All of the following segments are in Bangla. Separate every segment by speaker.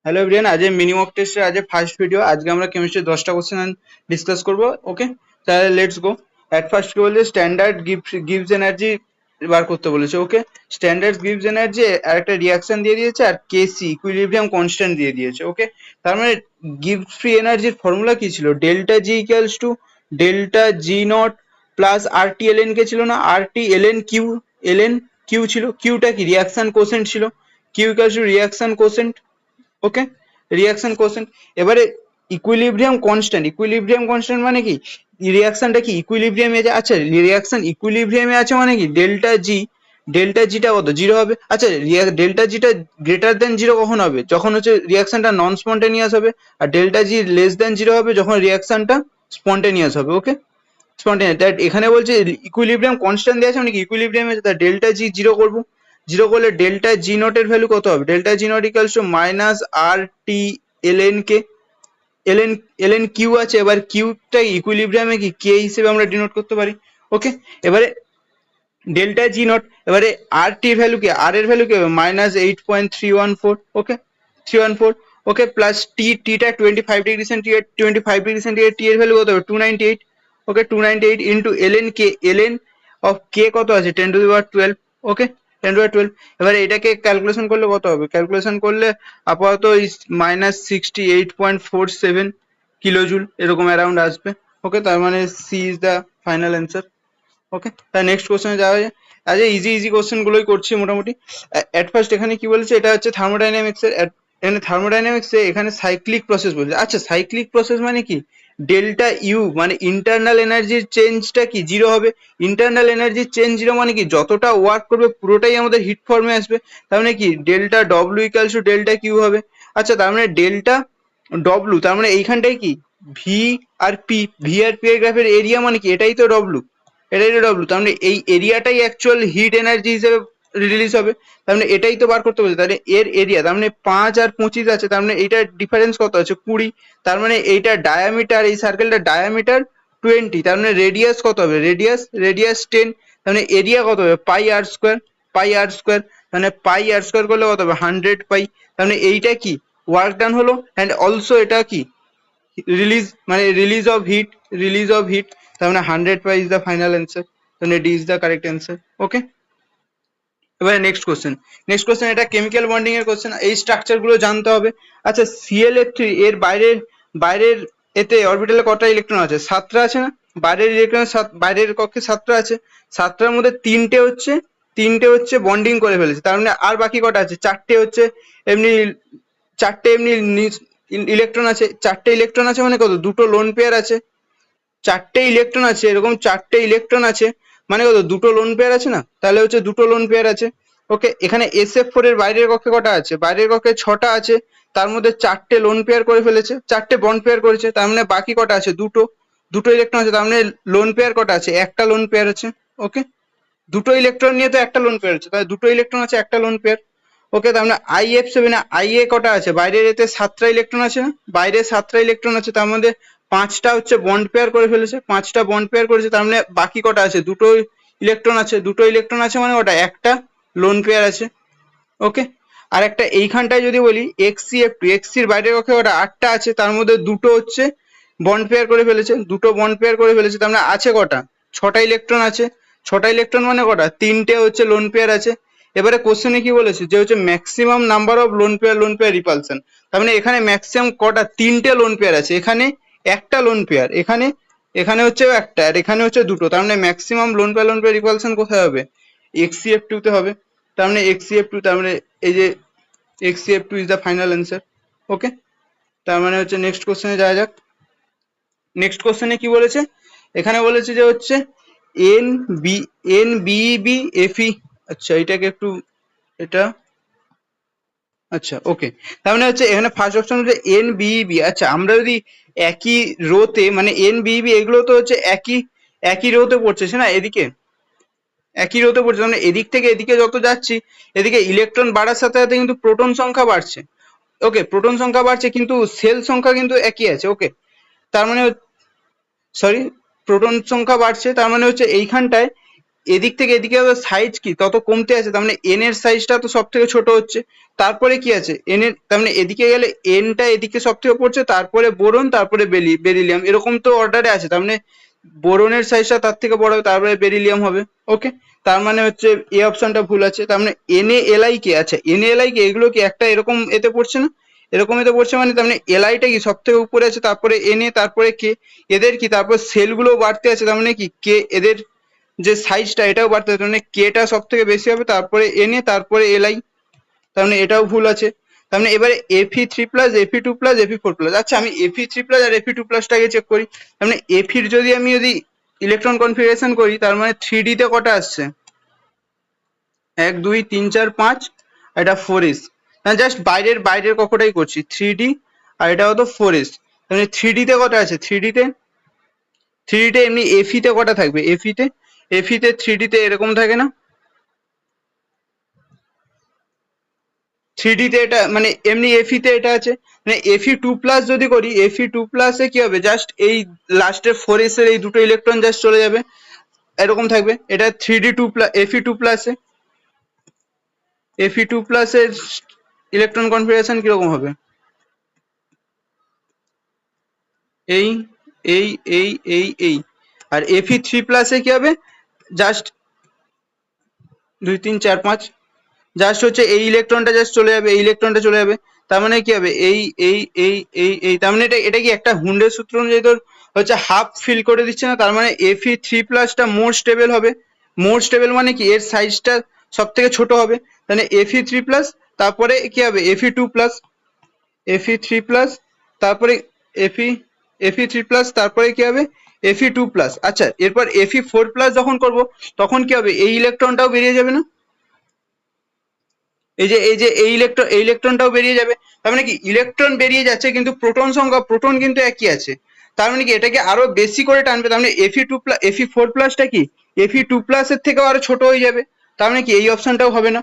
Speaker 1: হ্যালো এভরিওয়ান, আজ মিনি মক টেস্টের আজ ফার্স্ট ভিডিও। আজকে আমরা কেমিস্ট্রি 10টা কোশ্চেন ডিসকাস করব। ওকে, তাহলে লেটস গো। অ্যাট ফার্স্ট কি বলছে, স্ট্যান্ডার্ড গিভস এনার্জি বার করতে বলেছে। ওকে, স্ট্যান্ডার্ড গিভস এনার্জি আর একটা রিয়াকশন দিয়ে দিয়েছে, আর কেসি ইকুইলিব্রিয়াম কনস্ট্যান্ট দিয়ে দিয়েছে। ওকে, তার মানে গিভস ফ্রি এনার্জির ফর্মুলা কি ছিল? Delta G equals to delta G naught plus R T L N K ছিল না, আর টি এল এন কিউ ছিল। কিউটা কি? রিয়াকশন কোসেন্ট ছিল। Q equals to reaction quotient. Okay, reaction quotient. এবারে ইকুইলিব্রিয়াম কনস্ট্যান্ট মানে কি? রিয়াকশনটা কি ইকুইলিব্রিয়ামে আছে? আচ্ছা, রিয়াকশন ইকুইলিব্রিয়ামে আছে মানে কি ডেল্টা জিটা কত? জিরো হবে। আচ্ছা, delta G greater than zero কখন হবে? যখন হচ্ছে রিয়াকশনটা নন স্পন্টেনিয়াস হবে। আর delta G less than zero হবে যখন রিয়াকশনটা স্পন্টেনিয়াস হবে। ওকে, স্পন্টেনিয়াস। দ্যাট এখানে বলছে ইকুইলিব্রিয়াম কনস্ট্যান্ট দেওয়া আছে মানে কি ইকুইলিব্রিয়ামে ডেল্টা জি জিরো করবো। জিরো করলে ডেল্টা জি নট এর ভ্যালু কত হবে? Delta G naught equals to minus R T L N K. L N Q আছে, এবার কিউটা ইকুইলিব্রিয়ামে কি কে হিসেবে আমরা ডিনোট করতে পারি। ওকে, এবারে ডেল্টা জি নট, এবারে আর টির ভ্যালু কি? আর এর ভ্যালু কি হবে? -8.314। ওকে, 314। ওকে, প্লাস টিটা 25 ডিগ্রি সেন্টিগ্রেড টি এর ভ্যালু কত হবে? 298। ওকে, 298 ইন্টু এল এন অফ কে কত আছে? 10^12। ওকে, 10^12। এবারে এটাকে ক্যালকুলেশন করলে কত হবে? ক্যালকুলেশন করলে আপাতত -68.47 কিলো জুল এরকম অ্যারাউন্ড আসবে। ওকে, তার মানে C is the final answer. Okay, তাহলে নেক্সট কোশ্চেনে যাওয়া যায়। আজ ইজি কোশ্চেন গুলোই করছি মোটামুটি। এট ফার্স্ট এখানে কি বলেছে, এটা হচ্ছে থার্মোডাইনামিক্স এর। এখানে থার্মোডাইনামিক্স এ এখানে সাইক্লিক প্রসেস বলছে। আচ্ছা, সাইক্লিক প্রসেস মানে কি? ডেল্টা ইউ মানে ইন্টারনাল এনার্জির চেঞ্জটা কি? জিরো হবে। ইন্টারনাল এনার্জির চেঞ্জ জিরো মানে কি? যতটা ওয়ার্ক করবে পুরোটাই আমাদের হিট ফর্মে আসবে। তার মানে কি delta W equals to delta Q হবে। আচ্ছা, তার মানে ডেল্টা ডব্লিউ, তার মানে এইখানটাই কি ভি আর পি, ভি আর পি এর গ্রাফের এরিয়া মানে কি? এটাই তো ডব্লিউ, এটাই তো ডব্লিউ। তার মানে এই এরিয়াটাই অ্যাকচুয়াল হিট এনার্জি হিসেবে রিলিজ হবে। তার মানে এটাই তো বার করতে বলছে। তাহলে এর এরিয়া, তার মানে 5 আর 25 আছে, তার মানে এইটার ডিফারেন্স কত আছে? 20। তার মানে এইটা ডায়ামিটার, এই সার্কেলটা ডায়ামিটার 20। তার মানে রেডিয়াস কত হবে? রেডিয়াস 10। তার মানে এরিয়া কত হবে? পাই আর স্কোয়ার, পাই আর স্কোয়ার। মানে পাই আর স্কোয়ার করলে কত হবে? 100 পাই। তার মানে এইটা কি ওয়ার্ক ডান হলো। অ্যান্ড অলসো এটা কি রিলিজ, মানে রিলিজ অফ হিট। তার মানে 100 pi is the final answer. তাহলে D is the correct answer. Okay, এবারে নেক্সট কোশ্চেন এটা কেমিক্যাল বন্ডিং এর কোশ্চেন। এই স্ট্রাকচার গুলো জানতে হবে। আচ্ছা, সিএলএফ3 এর বাইরের এতে অরবিটালে কটা ইলেকট্রন আছে? 7টা আছে না? বাইরের ইলেকট্রন বাইরের কক্ষে 7টা আছে। 7টার মধ্যে তিনটে হচ্ছে বন্ডিং করে ফেলেছে। তার মানে আর বাকি কটা আছে? এমনি চারটে ইলেকট্রন আছে। 4টে ইলেকট্রন আছে মানে কত? দুটো লোন পেয়ার আছে। 4টে ইলেকট্রন আছে, এরকম 4টে ইলেকট্রন আছে মানে কত? দুটো লোন পেয়ার আছে না? তাহলে হচ্ছে দুটো লোন পেয়ার আছে। ওকে, এখানে SF4 এর বাইরের কক্ষে কটা আছে? বাইরের কক্ষে 6টা আছে। তার মধ্যে 4টে লোন পেয়ার করে ফেলেছে, 4টে বন্ড পেয়ার করেছে। তার মানে বাকি কটা আছে? দুটো ইলেকট্রন আছে। তার মানে লোন পেয়ার কটা আছে? একটা লোন পেয়ার আছে। ওকে, দুটো ইলেকট্রন নিয়ে তো একটা লোন পেয়ার আছে, তাহলে দুটো ইলেকট্রন আছে, একটা লোন পেয়ার। ওকে, তার মানে IF7 আইএ কটা আছে? বাইরের এতে 7টা ইলেকট্রন আছে না? বাইরে 7টা ইলেকট্রন আছে, তার মধ্যে 5টা হচ্ছে বন্ড পেয়ার করে ফেলেছে, 5টা বন্ড পেয়ার করেছে। তার মানে বাকি কটা আছে? দুটো ইলেকট্রন আছে মানে ওটা একটা লোন পেয়ার আছে। ওকে, আর একটা এইখানটায় যদি বলি এক্সির বাইরের কক্ষে ওটা 8টা আছে, তার মধ্যে দুটো হচ্ছে বন্ড পেয়ার করে ফেলেছে, তার মানে আছে কটা? 6টা ইলেকট্রন আছে। 6টা ইলেকট্রন মানে কটা? 3টে হচ্ছে লোন পেয়ার আছে। এবারে কোশ্চেনে কি বলেছে যে হচ্ছে maximum number of lone pair repulsion. তার মানে এখানে ম্যাক্সিমাম কটা? 3টে লোন পেয়ার আছে, এখানে একটা লোন পেয়ার, এখানে হচ্ছে একটা, আর এখানে হচ্ছে দুটো। তার মানে ম্যাক্সিমাম লোন পেয়ার রিপালশন কোথায় হবে? HCF2 তে হবে। তার মানে HCF2, তার মানে এই যে HCF2 is the final answer. Okay, তার মানে হচ্ছে নেক্সট কোশ্চেনে যাওয়া যাক। নেক্সট কোশ্চেনে কি বলেছে? এখানে বলেছে যে হচ্ছে N B B F E. আচ্ছা, এটাকে একটু এটা আচ্ছা ওকে, তার মানে হচ্ছে এখানে ফার্স্ট অপশন হচ্ছে NBEB। আচ্ছা, আমরা যদি একই রোতে মানে NBEB এগুলো তো হচ্ছে একই রোতে পড়ছে না? এদিকে একই রোতে পড়ছে, মানে এদিক থেকে এদিকে যত যাচ্ছি, এদিকে ইলেকট্রন বাড়ার সাথে সাথে কিন্তু প্রোটন সংখ্যা বাড়ছে। ওকে, প্রোটন সংখ্যা বাড়ছে কিন্তু সেল সংখ্যা কিন্তু একই আছে। ওকে, তার মানে সরি, প্রোটন সংখ্যা বাড়ছে, তার মানে হচ্ছে এইখানটায় এদিক থেকে এদিকে সাইজ কি তত কমতে আছে, তার মানে এন এর সাইজটা তো সব থেকে ছোট হচ্ছে। তারপরে কি আছে এন এর, তার মানে এদিকে গেলে এনটা এদিকে সব থেকে পড়ছে, তারপরে বোরন, তারপরে বেরিলিয়াম, এরকম তো অর্ডারে আছে। তার মানে বোরনের সাইজটা তার থেকে বড় হবে, তারপরে বেরিলিয়াম হবে। ওকে, তার মানে হচ্ছে এ অপশনটা ভুল আছে। তার মানে N A L I K, আচ্ছা N A L I K এগুলো কি একটা এরকম এতে পড়ছে না, এরকম এতে পড়ছে, মানে তার মানে এলআইটা কি সব থেকে উপরে আছে, তারপরে এন এ, তারপরে কে, এদের কি তারপর সেলগুলো বাড়তে আছে, তার মানে কি কে এদের যে সাইজটা এটাও বাড়তে হবে, মানে কেটা সব থেকে বেশি হবে, তারপরে এন এ, তারপরে এলআই। তার মানে এটাও ভুল আছে। তার মানে এবারে Fe three plus, Fe two plus, Fe four plus. আচ্ছা আমি এফি থ্রি প্লাস আর এফি টু প্লাসটাকে চেক করি। তার মানে এফির যদি ইলেকট্রন কনফিগারেশন করি, তার মানে থ্রি ডি তে কটা আসছে, 1 2 3 4 5, এটা 4s। জাস্ট বাইরের বাইরের কক্ষটাই করছি, থ্রি ডি আর এটা হতো 4s। মানে থ্রি ডি তে কটা আছে, থ্রি ডি তে এমনি এফি তে কটা থাকবে, এফি তে থ্রি ডি তে এরকম থাকে না, থ্রি ডি তে এটা মানে এমনি এফি তে এটা আছে। মানে এফি টু প্লাস যদি করি, এফি টু প্লাসে কি হবে, জাস্ট এই লাস্টের 4s এর এই দুটো ইলেকট্রন জাস্ট চলে যাবে, এরকম থাকবে। এটা three D two plus, Fe two প্লাসে, এফি টু প্লাসের ইলেকট্রন কনফিগারেশন কিরকম হবে, এই এই এই। আর এফি থ্রি প্লাসে কি হবে, জাস্ট 2 3 4 5, জাস্ট হচ্ছে এই ইলেকট্রনটা জাস্ট চলে যাবে, এই ইলেকট্রনটা চলে যাবে। তার মানে কি হবে, এই তার মানে এটা কি একটা হুন্ডের সূত্র অনুযায়ী তোর হচ্ছে হাফ ফিল করে দিচ্ছে না। তার মানে এফি থ্রি প্লাসটা মোর স্টেবল হবে, মোর স্টেবল মানে কি এর সাইজটা সব থেকে ছোট হবে। তাহলে এফি থ্রি প্লাস, তারপরে কি হবে এফি টু প্লাস, এফি থ্রি প্লাস, তারপরে এফি এফি থ্রি প্লাস, তারপরে কি হবে এফি টু প্লাস। আচ্ছা এরপর এফি ফোর প্লাস যখন করব, তখন কি হবে, এই ইলেকট্রনটাও বেরিয়ে যাবে না, এই যে এই ইলেকট্রনটাও বেরিয়ে যাবে। তার মানে কি ইলেকট্রন বেরিয়ে যাচ্ছে কিন্তু প্রোটন সংখ্যা, প্রোটন কিন্তু একই আছে। তার মানে কি এটাকে আরো বেশি করে টানবে, তার মানে এফি টু প্লাস, এফি ফোর প্লাসটা কি এফি টু প্লাস এর থেকেও আরো ছোট হয়ে যাবে। তার মানে কি এই অপশনটাও হবে না।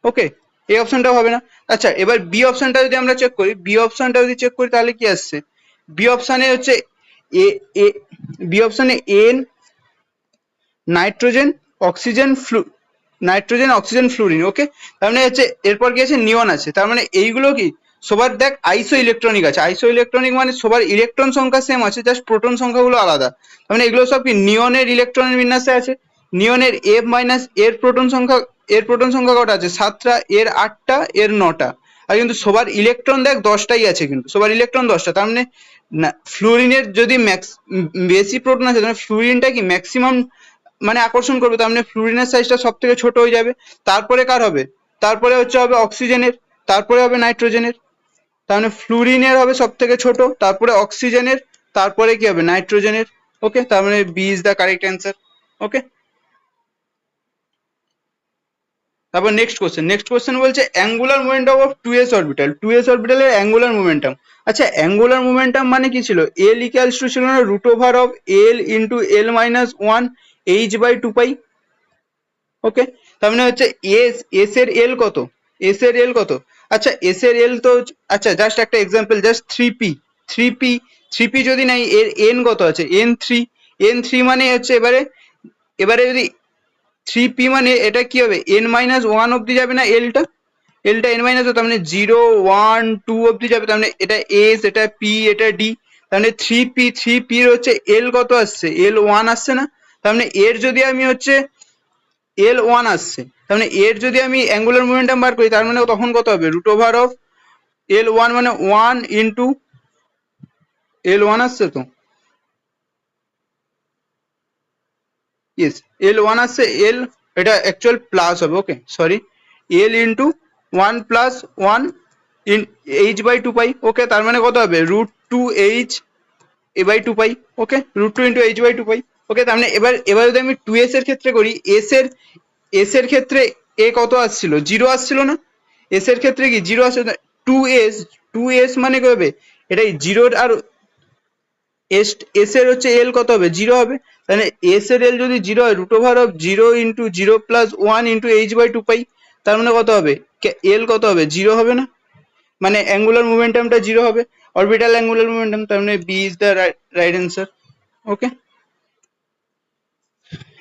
Speaker 1: ওকে, এই অপশনটাও হবে না। আচ্ছা এবার বি অপশনটা যদি আমরা চেক করি, বি অপশনটা যদি চেক করি তাহলে কি আসছে, বি অপশনে হচ্ছে এ এ বি অপশনে N, nitrogen, oxygen, nitrogen, oxygen, fluorine. Okay, তার মানে হচ্ছে এরপর কি আছে, নিয়ন আছে। তার মানে এইগুলো কি সবার দেখ আইসো ইলেকট্রনিক আছে, আইসো ইলেকট্রনিক মানে সবার ইলেকট্রন সংখ্যা সেম আছে, জাস্ট প্রোটন সংখ্যাগুলো আলাদা। তার মানে এগুলো সব কি নিয়নের ইলেকট্রনের বিন্যাসে আছে। নিয়নের এফ মাইনাস এর প্রোটন সংখ্যা কটা আছে, 7টা, এর 8টা, এর 9টা। আর কিন্তু সবার ইলেকট্রন দেখ 10টাই আছে, কিন্তু সবার ইলেকট্রন 10টা। তার মানে না, ফ্লুরিনের যদি বেশি প্রোটন আছে, তাহলে ফ্লুরিনটা কি ম্যাক্সিমাম মানে আকর্ষণ করবে, তার মানে ফ্লুরিনের সাইজটা সব থেকে ছোট হয়ে যাবে। তারপরে কার হবে, তারপরে হচ্ছে হবে অক্সিজেনের, তারপরে হবে নাইট্রোজেনের। তার মানে ফ্লুরিনের হবে সব থেকে ছোট, তারপরে অক্সিজেনের, তারপরে কি হবে নাইট্রোজেনের। ওকে, তার মানে B is the correct answer. Okay, তারপর নেক্সট কোশ্চেন বলছে angular momentum of two S অরবিটালের অ্যাঙ্গুলার মোমেন্টাম। আচ্ছা অ্যাঙ্গুলার মোমেন্টাম মানে কি ছিল, এল ইকুয়ালস টু ছিল না root over of L into L minus one h by two pi. Okay, তার মানে হচ্ছে এস এর এল কত, এস এর এল কত, আচ্ছা এস এর এল তো, আচ্ছা জাস্ট একটা এক্সাম্পল, জাস্ট থ্রি পি যদি নাই, এর এন কত আছে, এন থ্রি মানে হচ্ছে এবারে, এবারে যদি থ্রি পি মানে এটা কি হবে, এন মাইনাস ওয়ান অব্দি যাবে না, এলটা এন মাইনাস, তার মানে 0 1 2 অব্দি যাবে। তার মানে এটা এস, এটা পি, এটা ডি। তার মানে থ্রি পির হচ্ছে এল কত আসছে, এল ওয়ান আসছে না। তার মানে এর যদি আমি হচ্ছে এল ওয়ান আসছে, তার মানে এর যদি আমি অ্যাঙ্গুলার মোমেন্টাম বার করি, তার মানে তখন কত হবে, root over of L one মানে ওয়ান ইন্টু এল ওয়ান আসছে তো, ইয়েস এল ওয়ান আসছে, এল এটা অ্যাকচুয়াল প্লাস হবে, okay sorry, L into one plus one in h by two pi. Okay, তার মানে কত হবে, root two h A by two pi. Okay, root two into h by two pi. Okay, তার মানে এবার যদি আমি টু এস এর ক্ষেত্রে করি, এস এর ক্ষেত্রে এ কত আসছিল, জিরো আসছিল না, এস এর ক্ষেত্রে কি জিরো আসছে, টু এস মানে কি হবে, এটাই জিরোর আর এস, এস এর হচ্ছে এল কত হবে, জিরো হবে। তাহলে এস এর এল যদি জিরো হয়, root over of zero into zero plus one into h by two pi. তার মানে কত হবে, এল কত হবে, জিরো হবে না, মানে অ্যাঙ্গুলার মোমেন্টামটা জিরো হবে, অরবিটাল অ্যাঙ্গুলার মোমেন্টাম। তার মানে B is the right answer. Okay,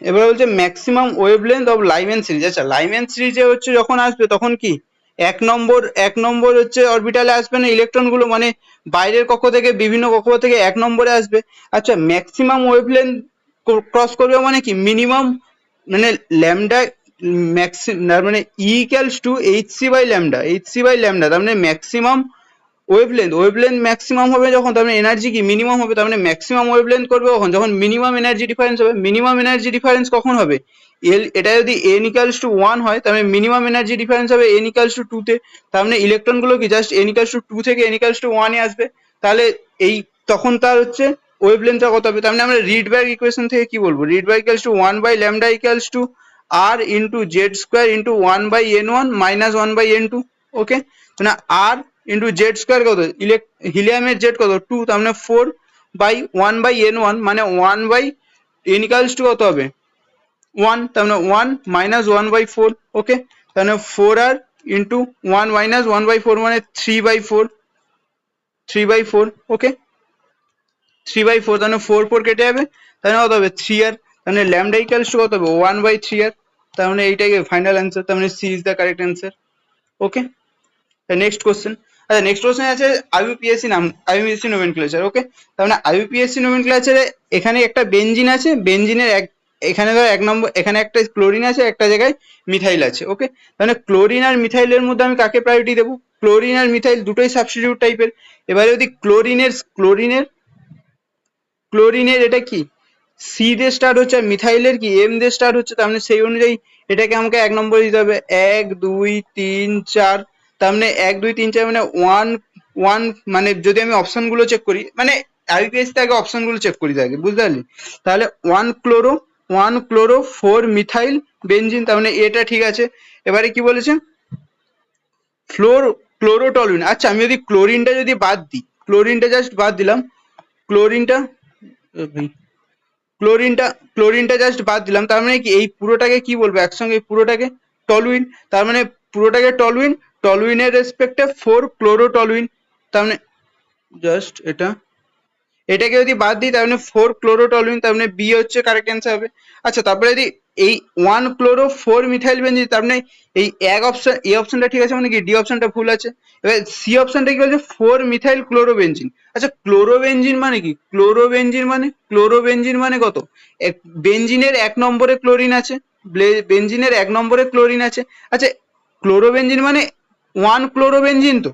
Speaker 1: এবার বলছে maximum wavelength of Lyman series. আচ্ছা লাইম্যান সিরিজে হচ্ছে যখন আসবে তখন কি এক নম্বর হচ্ছে অরবিটালে আসবে না ইলেকট্রনগুলো, মানে বাইরের কক্ষ থেকে বিভিন্ন কক্ষ থেকে 1 নম্বরে আসবে। আচ্ছা ম্যাক্সিমাম ওয়েভলেন্থ ক্রস করবে মানে কি মিনিমাম, মানে ল্যামডা মানে E equals to H C by lambda তার মানে ম্যাক্সিমাম ওয়েভলেন্থ ম্যাক্সিমাম হবে যখন, তার মানে এনার্জি কি মিনিমাম হবে, তার মানে ম্যাক্সিমাম ওয়েভলেন্থ করবে কখন, যখন মিনিমাম এনার্জি ডিফারেন্স হবে। মিনিমাম এনার্জি ডিফারেন্স কখন হবে, এটা যদি n ইকুয়ালস টু 1 হয় তার মানে মিনিমাম এনার্জি ডিফারেন্স হবে n ইকুয়ালস টু 2 তে, তার মানে ইলেকট্রন গুলো কি জাস্ট n ইকুয়ালস টু 2 থেকে n ইকুয়ালস টু 1 এ আসবে। তাহলে এই তখন তার হচ্ছে ওয়েভলেন্থটা কত হবে, তার মানে আমরা রিডবার্গ ইকুয়েশন থেকে কি বলবো, Rydberg equals to 1 by lambda equals to r into Z square into 1 by n1 minus 1 by n2। Okay, মানে r ইন্টু জেড স্কোয়ার কত, হিলিয়ামের জেড কত 2, তার মানে 4 বাই 1 বাই n1 মানে 1 বাই n ইকুয়ালস টু কত হবে 1, তার মানে 1 মাইনাস 1 বাই 4। ওকে, তাহলে 4r ইন্টু 1 মাইনাস 1 বাই 4 মানে 3/4। ওকে, 3/4, তাহলে 4 4 কেটে যাবে, তাহলে কত হবে 3r, তাহলে ল্যামডা ইকুয়ালস টু কত হবে 1/3r, তার মানে এইটাকে ফাইনাল অ্যান্সার, তার মানে C is the correct answer. Okay, next question. আচ্ছা নেক্সট কোশ্চেন আছে আইইউপিএসসি নোমেনক্লেচার। ওকে, তার মানে আইইউপিএসসি নোমেনক্লেচারে এখানে একটা বেনজিন আছে, বেনজিনের এখানে ধর 1 নম্বর, এখানে একটা ক্লোরিন আছে, একটা জায়গায় মিথাইল আছে। ওকে, তাহলে ক্লোরিন আর মিথাইলের মধ্যে আমি কাকে প্রায়োরিটি দেবো, ক্লোরিন আর মিথাইল দুটোই সাবস্টিটিউট টাইপের। এবারে যদি ক্লোরিনের এটা কি সি দিয়ে স্টার্ট হচ্ছে আর মিথাইলের কি এম দিয়ে স্টার্ট হচ্ছে, তার মানে সেই অনুযায়ী এটাকে আমাকে 1 নম্বর দিতে হবে, 1 2 3 4, তার মানে 1 2 3 4 মানে 1 1, মানে যদি আমি অপশন গুলো চেক করি, মানে আইপিএস থেকে অপশন গুলো চেক করি আগে, বুঝতে পারলি, তাহলে 1 ক্লোরো 4 মিথাইল বেনজিন, তার মানে এটা ঠিক আছে। এবারে কি বলেছে ফ্লোর ক্লোরোটলুইন। আচ্ছা আমি যদি ক্লোরিনটা যদি বাদ দিই, ক্লোরিনটা জাস্ট বাদ দিলাম, ক্লোরিনটা ক্লোরিনটা ক্লোরিনটা জাস্ট বাদ দিলাম, তার মানে কি এই পুরোটাকে কি বলবো একসঙ্গে, এই পুরোটাকে টলুইন, তার মানে পুরোটাকে টলুইনের রেসপেক্টে 4 ক্লোরোটলুইন, তার মানে জাস্ট এটাকে যদি বাদ দিই তার মানে 4 ক্লোরোটলুইন, তার মানে বি হচ্ছে কারেক্ট অ্যান্সার হবে। আচ্ছা তারপরে যদি এই 1 ক্লোরো 4 মিথাইল বেনজিন, তার মানে এই এক অপশন, এই অপশনটা ঠিক আছে মানে কি ডি অপশনটা ভুল আছে। এবার সি অপশনটা কি বলছে 4 মিথাইল ক্লোরোবেনজিন। আচ্ছা ক্লোরোবেনজিন মানে কি, ক্লোরোবেনজিন মানে কত, বেনজিনের 1 নম্বরে ক্লোরিন আছে, বেনজিনের 1 নম্বরে ক্লোরিন আছে। আচ্ছা ক্লোরোবেনজিন মানে 1 ক্লোরোবেনজিন, তো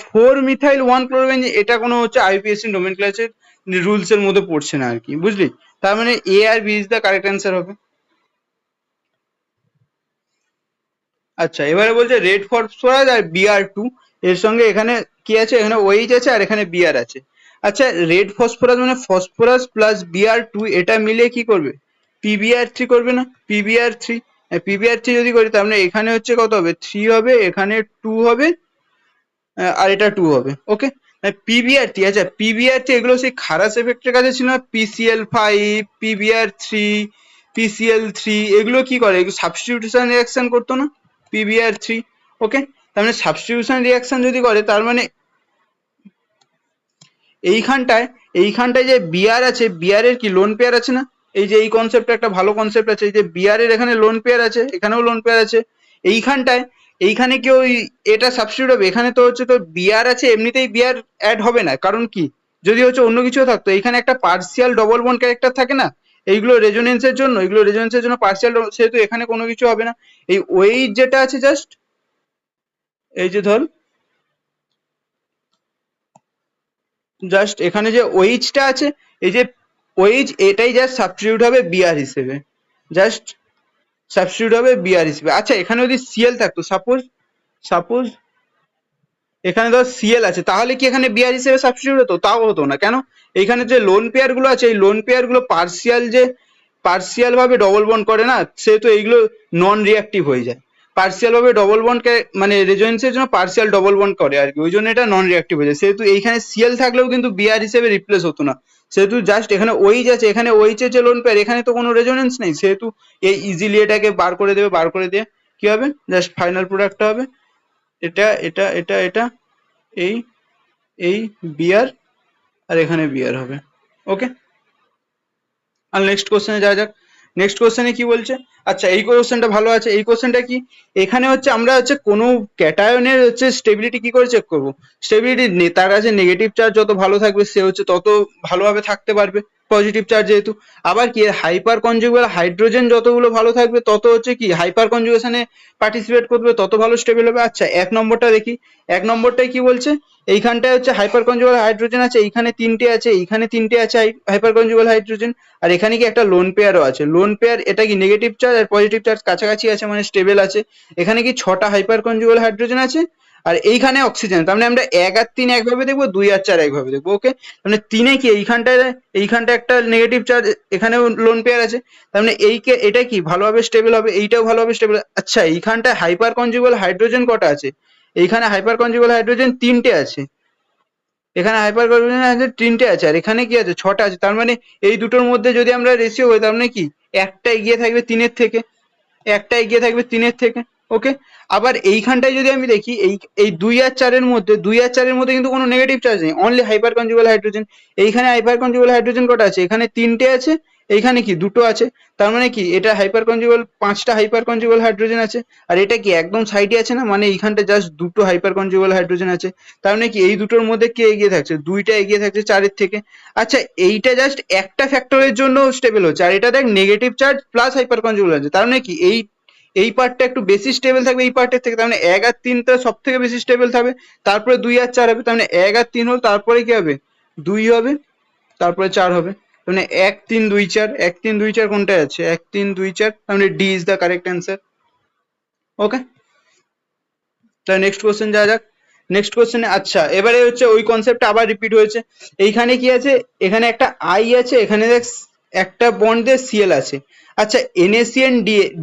Speaker 1: 4 মিথাইল 1 ক্লোরোবেনজিন, এটা কোনো হচ্ছে আইপিএসসি নোমেনক্লেচার রুলস এর মধ্যে পড়ছে না আর কি, বুঝলি, তার মানে এ আর B is the correct answer হবে। আচ্ছা এবারে বলছে রেড ফসফরাস আর বিআর2 এর সঙ্গে এখানে কি আছে, এখানে ওইচ আছে আর এখানে বিআর আছে। আচ্ছা রেড ফসফরাস মানে ফসফরাস প্লাস বিআর2 এটা মিলে কি করবে, পিবিআর3 করবে না, পিবিআর থ্রি যদি করি তার মানে এখানে হচ্ছে কত হবে 3 হবে, এখানে 2 হবে, আর এটা 2 হবে। ওকে, পিবিআর3, আচ্ছা পিবিআর3 এগুলো সেই খারাস এফেক্টের কাছে ছিল না, পিসিএল5 পিবিআর3 পিসিএল3 এগুলো কি করে, সাবস্টিটিউশন রিঅ্যাকশন করতো না পিবিআর3। ওকে, তার মানে সাবস্টিটিউশন রিঅ্যাকশন যদি করে তার মানে এইখানটায় এইখানটায় যে বিআর আছে, বিআর এর কি লোন পেয়ার আছে না, এই যে এই কনসেপ্টটা একটা ভালো কনসেপ্ট আছে, এই যে বিআর এর এখানে লোন পেয়ার আছে, এখানেও লোন পেয়ার আছে, এইখানটায় এইখানে কি ওই এটা সাবস্টিটিউট হবে, এখানে তো হচ্ছে তো বিআর আছে, এমনিতেই বিআর অ্যাড হবে না, কারণ কি যদি হচ্ছে অন্য কিছু থাকতো, এখানে একটা পার্সিয়াল ডবল বন্ড ক্যারেক্টার থাকে না, এগুলো রেজোনেন্সের জন্য পার্সিয়াল, সেহেতু এখানে কোনো কিছু হবে না। এই ওয়েট যেটা আছে জাস্ট এই যে ধর জাস্ট এখানে যে ওইচটা আছে, এই যে ওইচ এটাই জাস্ট সাবস্টিটিউট হবে বিআর হিসেবে, জাস্ট সাবস্টিটিউট হবে বিআর হিসেবে। আচ্ছা এখানে যদি সিএল থাকতো, সাপোজ এখানে ধর সিএল আছে, তাহলে কি এখানে বিআর হিসেবে সাবস্টিটিউট হতো, তাও হতো না, কেন এখানে যে লোন পেয়ার গুলো আছে, এই লোন পেয়ার গুলো পার্সিয়াল ভাবে ডবল বন্ড করে না, সেহেতু এইগুলো নন রিঅ্যাক্টিভ হয়ে যায়, পার্সিয়াল ভাবে ডবল বন্ড মানে রেজোনেন্সের জন্য পার্সিয়াল ডবল বন্ড করে আর কি, ওই জন্য এটা নন রিঅ্যাক্টিভ হয়ে যায়, সেহেতু এইখানে সিএল থাকলেও কিন্তু বিআর হিসেবে রিপ্লেস হতো না, সেহেতু জাস্ট এখানে ওইচ আছে, এখানে ওইচের যে লোন পেয়ার, এখানে তো কোনো রেজোনেন্স নেই, সেহেতু এই ইজিলি এটাকে বার করে দিয়ে কি হবে, জাস্ট ফাইনাল প্রোডাক্টটা হবে এটা এই এই বিআর আর এখানে বিআর হবে। ওকে, আর নেক্সট কোশ্চেনে যাওয়া যাক। নেক্সট কোশ্চেনে কি বলছে, আচ্ছা এই কোশ্চেনটা ভালো আছে। এই কোশ্চেনটা কি, এখানে হচ্ছে আমরা হচ্ছে কোনো ক্যাটায়নের হচ্ছে স্টেবিলিটি কি করে চেক করব, স্টেবিলিটি তার কাছে নেগেটিভ চার্জ যত ভালো থাকবে সে হচ্ছে তত ভালোভাবে থাকতে পারবে, পজিটিভ চার্জ যেহেতু। আবার কি হাইপার কনজুগেবল হাইড্রোজেন যতগুলো ভালো থাকবে তত হচ্ছে কি হাইপার কনজুগেশনে পার্টিসিপেট করবে, তত ভালো স্টেবল হবে। আচ্ছা এক নম্বরটা দেখি, এক নম্বরটায় কি বলছে, এইখানটায় হচ্ছে হাইপার কনজুগেবল হাইড্রোজেন আছে, এইখানে তিনটে আছে, এইখানে তিনটে আছে হাইপার কনজুগেবল হাইড্রোজেন, আর এখানে কি একটা লোন পেয়ারও আছে। লোন পেয়ার এটা কি নেগেটিভ চার্জ আর পজিটিভ চার্জ কাছাকাছি আছে মানে স্টেবল আছে। এখানে কি ছটা হাইপার কনজুগেবল হাইড্রোজেন আছে, আর এইখানে অক্সিজেন। তার মানে আমরা 1 আর 3 একভাবে দেখবো, 2 আর 4 একভাবে দেখবো। ওকে, মানে 3 কি এইখানটায় একটা নেগেটিভ চার্জ, এখানেও লোন পেয়ার আছে, তার মানে এটা কি ভালোভাবে স্টেবল হবে, এইটাও ভালোভাবে স্টেবল। আচ্ছা এইখানটায় হাইপার কনজুগেবল হাইড্রোজেন কটা আছে, এইখানে হাইপার কনজুগেবল হাইড্রোজেন 3টে আছে, এখানে হাইপার কনজুগেশন আছে 3টে আছে, আর এখানে কি আছে 6টা আছে। তার মানে এই দুটোর মধ্যে যদি আমরা রেশিও করি, তার মানে কি একটা এগিয়ে থাকবে 3-এর থেকে, একটা এগিয়ে থাকবে 3-এর থেকে। ওকে, আবার এইখানটায় যদি আমি দেখি এই এই 2 আর 4-এর মধ্যে, 2 আর 4-এর মধ্যে কিন্তু কোনো নেগেটিভ চার্জ নেই, অনলি হাইপার কনজুগেবল হাইড্রোজেন। এইখানে হাইপার কনজুগেবল হাইড্রোজেন কটা আছে, এখানে 3টে আছে, এইখানে কি দুটো আছে। তার মানে কি এটা হাইপার কনজুগেবল, 5টা হাইপার কনজুগেবল হাইড্রোজেন আছে। আর এটা কি একদম সাইডে আছে না, মানে এইখানটা জাস্ট দুটো হাইপার কনজুগেবল হাইড্রোজেন আছে। তার মানে কি এই দুটোর মধ্যে কে এগিয়ে থাকছে, 2টা এগিয়ে থাকছে 4-এর থেকে। আচ্ছা এইটা জাস্ট একটা ফ্যাক্টরের জন্য স্টেবল হচ্ছে, আর এটা দেখ নেগেটিভ চার্জ প্লাস হাইপার কনজুগেবল আছে। তার মানে কি এই পার্টটা একটু বেশি স্টেবল থাকবে এই পার্টের থেকে, তার মানে 1 আর 3 তো সব থেকে বেশি স্টেবল থাকবে, তারপরে 2 আর 4 হবে। তার মানে 1 আর 3 হলো, তারপরে কি হবে 2 হবে, তারপরে 4 হবে। তার মানে 1 3 2 4, 1 3 2 4 কোনটায় আছে, 1 3 2 4, তার মানে D is the correct answer. Okay, তাহলে নেক্সট কোশ্চেন যাওয়া যাক। নেক্সট কোশ্চেনে আচ্ছা এবারে হচ্ছে ওই কনসেপ্ট আবার রিপিট হয়েছে। এইখানে কি আছে, এখানে একটা আই আছে, এখানে দেখ একটা বন্ড দিয়ে সিএল আছে। আচ্ছা NaCN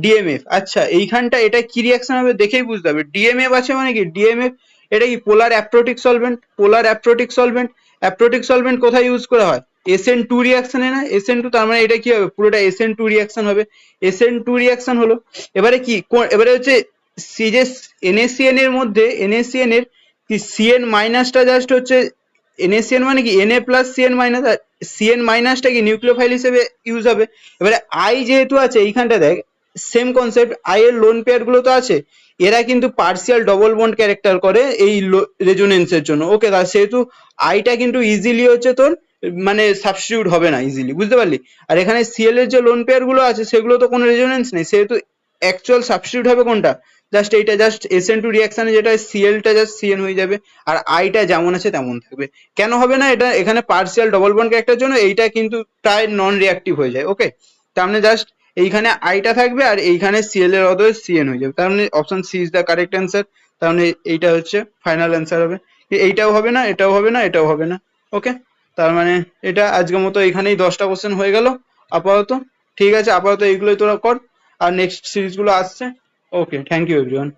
Speaker 1: ডিএমএফ, আচ্ছা এইখানটা এটা কি রিয়াকশন হবে দেখেই বুঝতে হবে। ডিএমএফ আছে মানে কি ডিএমএফ, এটা কি পোলার অ্যাপ্রোটিক সলভেন্ট, পোলার অ্যাপ্রোটিক সলভেন্ট। অ্যাপ্রোটিক সলভেন্ট কোথায় ইউজ করা হয়, SN2 রিয়াকশনে না, SN2, তার মানে এটা কি হবে পুরোটা SN2 রিয়াকশন হবে, SN2 রিয়াকশন হলো। এবারে কি এবারে হচ্ছে সি যে NaCN এর মধ্যে, NaCN এর কি CN মাইনাসটা জাস্ট হচ্ছে, NaCN মানে কি Na প্লাস CN মাইনাস, আর CN মাইনাসটা কি নিউক্লিওফাইল হিসেবে ইউজ হবে। এবারে আই যেহেতু আছে এইখানটা দেখ সেম কনসেপ্ট, আই এর লোন পেয়ার গুলো তো আছে, এরা কিন্তু পার্সিয়াল ডবল বন্ড ক্যারেক্টার করে এই রেজোনেন্সের জন্য। ওকে, সেহেতু আইটা কিন্তু ইজিলি হচ্ছে তোর মানে সাবস্টিটিউট হবে না ইজিলি, বুঝতে পারলি। আর এখানে সিএল এর যে লোন পেয়ার গুলো আছে সেগুলো তো কোনো রেজোনেন্স নেই, সেহেতু অ্যাকচুয়াল সাবস্টিটিউট হবে কোনটা, জাস্ট এইটা, জাস্ট SN2 রিয়াকশনে যেটা সিএলটা জাস্ট CN হয়ে যাবে, আর আইটা যেমন আছে তেমন থাকবে। কেন হবে না, এটা এখানে পার্সিয়াল ডবল বন্ড ক্যারেক্টার জন্য এইটা কিন্তু প্রায় নন রিঅ্যাক্টিভ হয়ে যায়। ওকে, তার মানে জাস্ট এইখানে আইটা থাকবে আর এইখানে সিএল এর অদয় CN হয়ে যাবে। তার মানে option C is the correct answer. তার মানে এইটা হচ্ছে ফাইনাল অ্যান্সার হবে। এইটাও হবে না, এটাও হবে না, এটাও হবে না। ওকে, তার মানে এটা আজকের মতো এখানেই 10টা কোশ্চেন হয়ে গেল আপাতত। ঠিক আছে, আপাতত এইগুলোই তোরা কর, আর নেক্সট সিরিজগুলো আসছে। ওকে, থ্যাংক ইউ এভরিওয়ান।